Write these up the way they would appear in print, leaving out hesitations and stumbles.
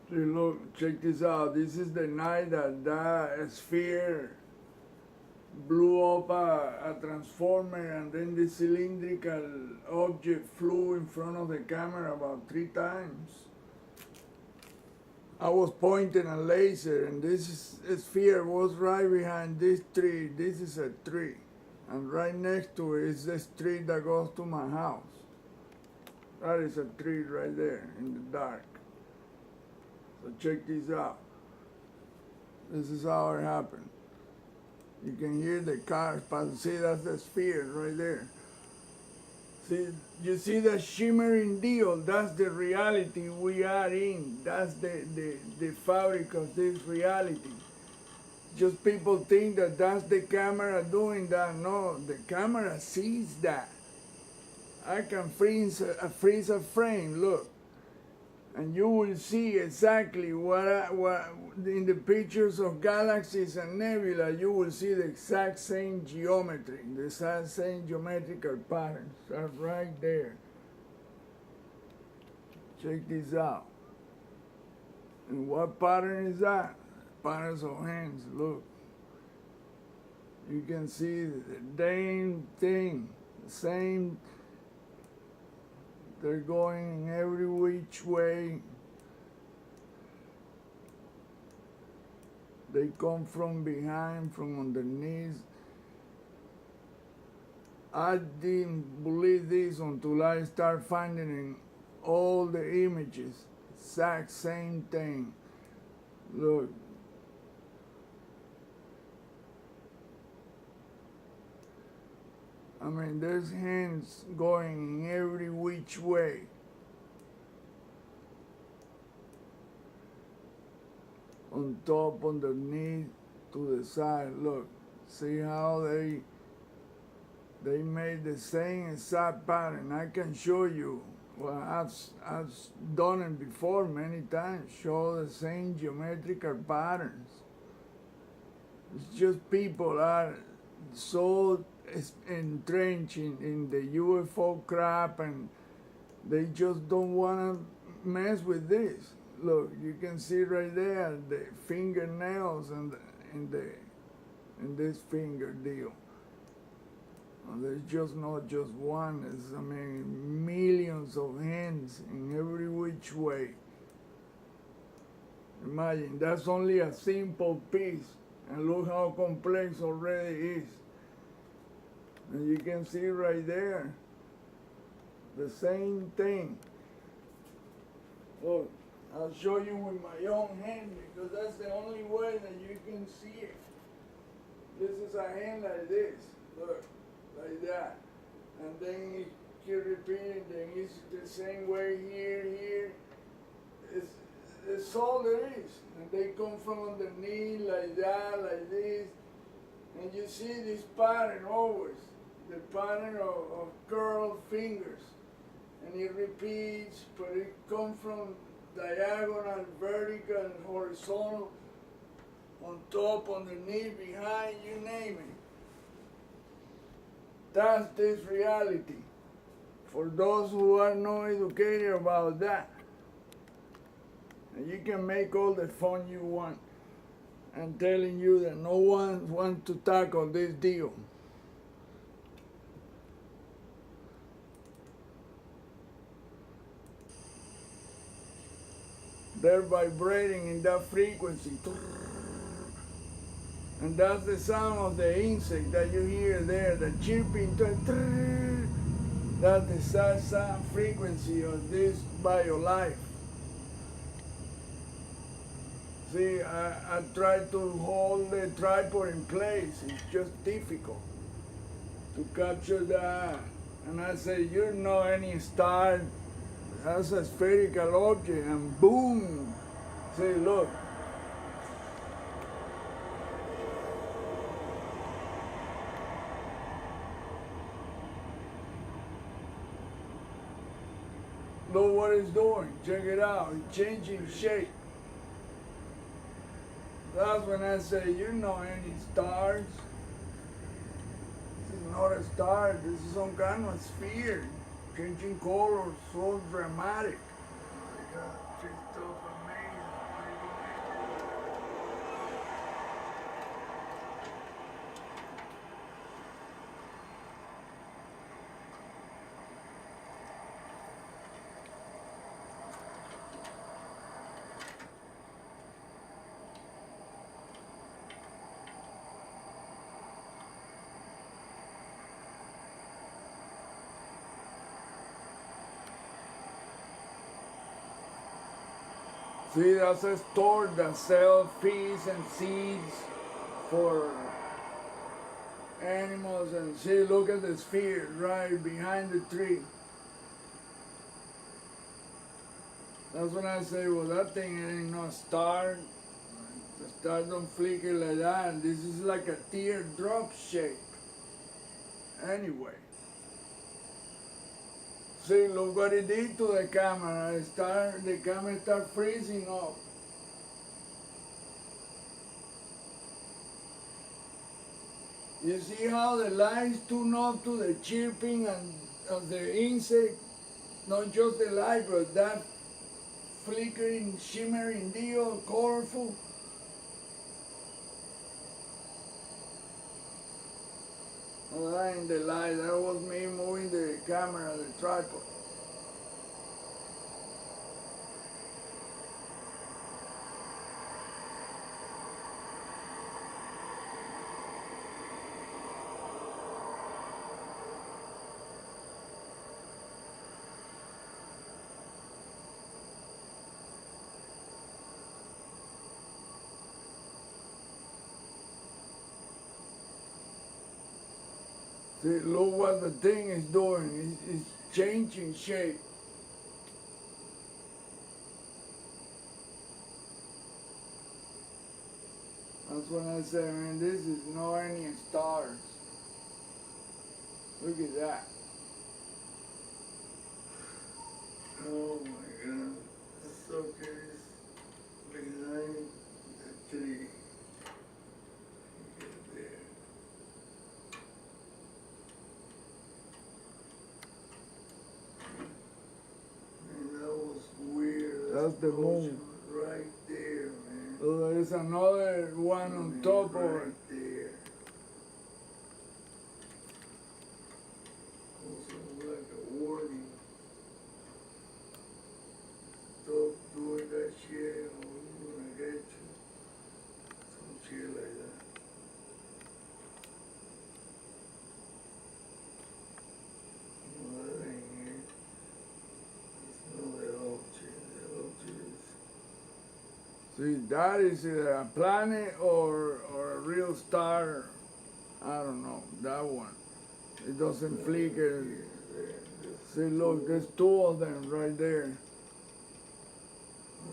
See, look, check this out. This is the night that that sphere blew up a transformer, and then the cylindrical object flew in front of the camera about 3 times. I was pointing a laser, and this sphere was right behind this tree. This is a tree. And right next to it is the street that goes to my house. That is a tree right there in the dark. So check this out. This is how it happened. You can hear the cars passing. See, that's the sphere right there. See, you see the shimmering deal? That's the reality we are in. That's the fabric of this reality. Just people think that that's the camera doing that. No, the camera sees that. I can freeze a frame, look. And you will see exactly what in the pictures of galaxies and nebula, you will see the exact same geometry, the exact same geometrical patterns are right there. Check this out. And what pattern is that? Patterns of hands, look. You can see the same thing, the same. They're going in every which way. They come from behind, from underneath. I didn't believe this until I started finding in all the images, exact same thing. Look. I mean, there's hands going in every which way. On top, underneath, to the side. Look, see how they made the same exact pattern. I can show you. Well, I've done it before many times. Show the same geometrical patterns. It's just people are so entrenched in the UFO crap, and they just don't want to mess with this. Look, you can see right there the fingernails and in this finger deal. And there's just not just one. It's, I mean, millions of hands in every which way. Imagine, that's only a simple piece, and look how complex already is. And you can see right there, the same thing. Look, I'll show you with my own hand, because that's the only way that you can see it. This is a hand like this, look, like that. And then you keep repeating, then it's the same way here. It's all there is. And they come from underneath, like that, like this. And you see this pattern always. The pattern of curled fingers, and it repeats, but it comes from diagonal, vertical, and horizontal, on top, underneath, behind, you name it. That's this reality. For those who are not educated about that, and you can make all the fun you want. I'm telling you that no one wants to tackle this deal. They're vibrating in that frequency. And that's the sound of the insect that you hear there, the chirping. That's the sound frequency of this biolife. See, I try to hold the tripod in place. It's just difficult to capture that. And I say, you know, any star has a spherical object, and boom! See, look. Look what it's doing. Check it out. It's changing shape. That's when I say, you know any stars? This is not a star. This is some kind of sphere. Changing colors, so dramatic. Oh my God, this stuff amazing. See, that's a store that sells feeds and seeds for animals. And see, look at the sphere right behind the tree. That's when I say, well, that thing ain't no star. The star don't flicker like that. And this is like a teardrop shape. Anyway. See, look what it did to the camera. The camera start freezing up. You see how the lights tune up to the chirping and of the insect? Not just the light, but that flickering, shimmering deal, colorful. Oh, that ain't the light, that was me moving the camera, the tripod. See, look what the thing is doing. It's changing shape. That's when I say, man, this is no any stars. Look at that. Oh my God. That's so curious. Behind the tree. That's the moon. Right there, man. Oh, there's another one on top of it. Right there. Also like a warning. Stop doing that shit or we're gonna get you. Some shit like that. No, that ain't it. It's not the object. See, that is a planet or a real star. I don't know, that one. It doesn't flicker. See, look, there's two of them right there.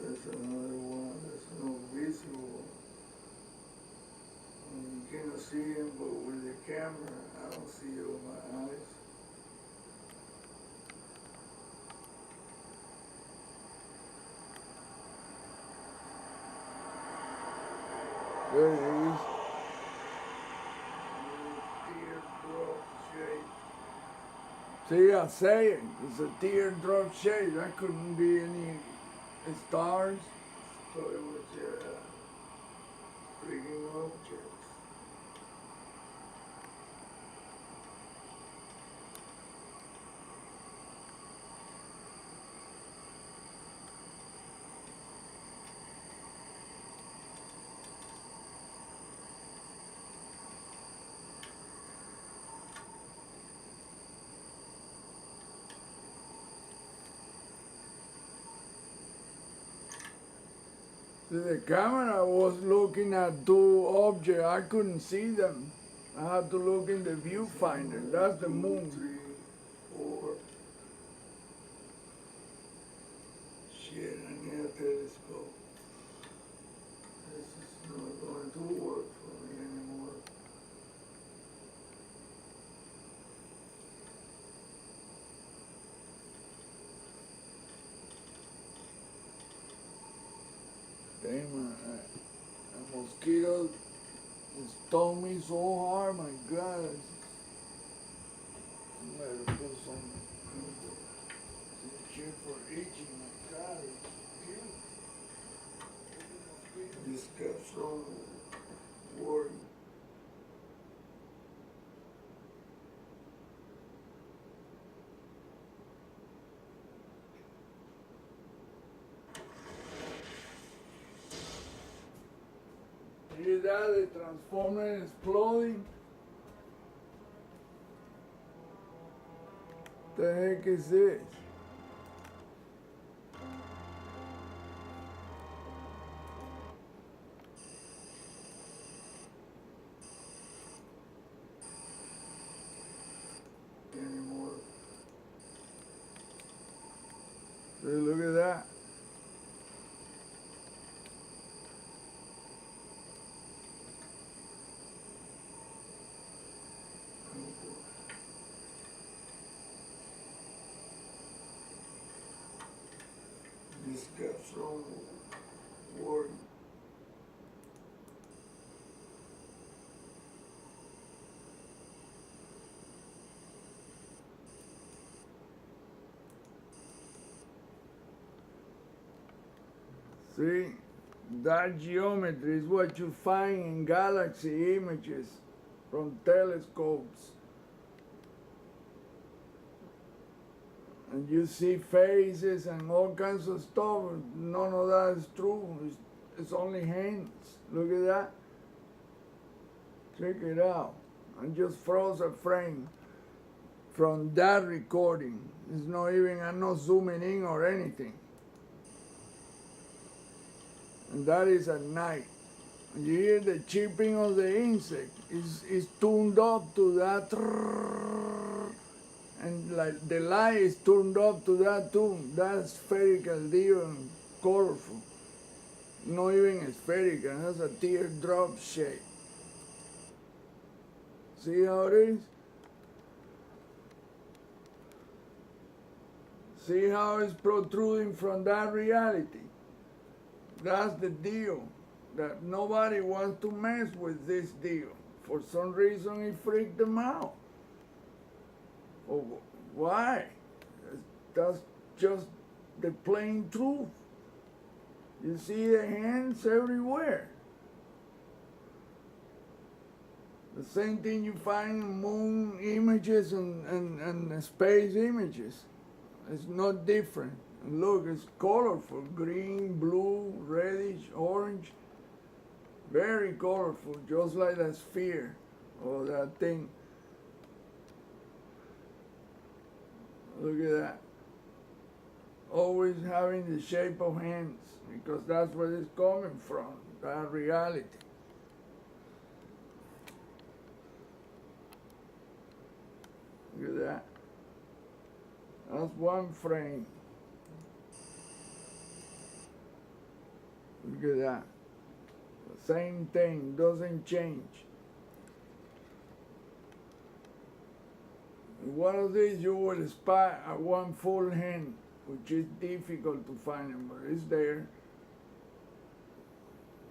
There's another one that's not visible. You cannot see him, but with the camera, I don't see it with my eyes. There it is. Teardrop shape. See, I say it. It's a teardrop shape. That couldn't be any stars. So it was freaking objects. The camera was looking at two objects. I couldn't see them. I had to look in the viewfinder. That's the moon. 3, 4. Shit, I need a telescope. This is not going to work for me anymore. Damn, a mosquito stung me so hard, my God. I better put some shit for itching, my God. This got so worried. Hear that? The transformer exploding. The heck is this? this capsule work. See, that geometry is what you find in galaxy images from telescopes. And you see phases and all kinds of stuff. None of that is true. It's only hints. Look at that. Check it out. I just froze a frame from that recording. It's not even, I'm not zooming in or anything. And that is at night. You hear the chirping of the insect. It's tuned up to that. And like the light is turned up to that tune. That's spherical deal and colorful. Not even spherical, that's a teardrop shape. See how it is? See how it's protruding from that reality? That's the deal. That nobody wants to mess with this deal. For some reason it freaked them out. Oh, why? That's just the plain truth. You see the hands everywhere. The same thing you find in moon images and space images. It's not different. And look, it's colorful. Green, blue, reddish, orange. Very colorful, just like that sphere or that thing. Look at that. Always having the shape of hands, because that's where it's coming from, that reality. Look at that. That's one frame. Look at that. The same thing, doesn't change. One of these you will spot at one full hand, which is difficult to find, but it's there.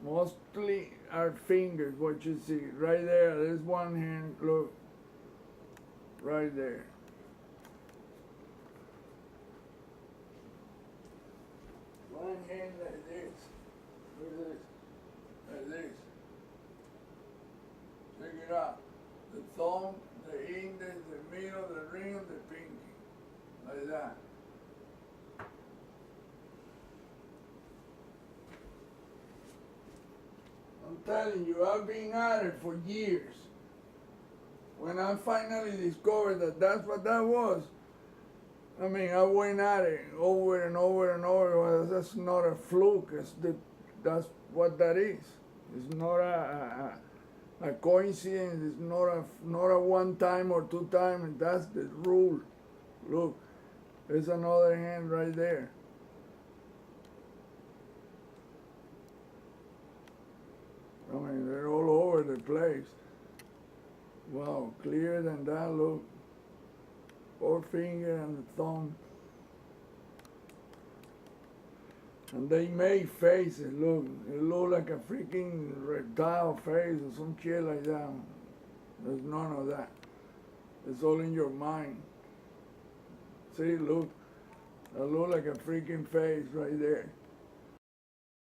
Mostly our fingers, what you see. Right there, there's one hand, look. Right there. One hand like this. Look at this. Like this. Check it out. The thumb, the index, the middle, the ring, the pinky. Like that. I'm telling you, I've been at it for years. When I finally discovered that that's what that was, I mean, I went at it over and over and over. Well, that's not a fluke. That's what that is. It's not a coincidence. It's not a one time or two time. That's the rule. Look, there's another hand right there. I mean, they're all over the place. Wow, clearer than that, look. Forefinger and the thumb. And they make faces, look. It look like a freaking reptile face or some shit like that. There's none of that. It's all in your mind. See, look. It look like a freaking face right there.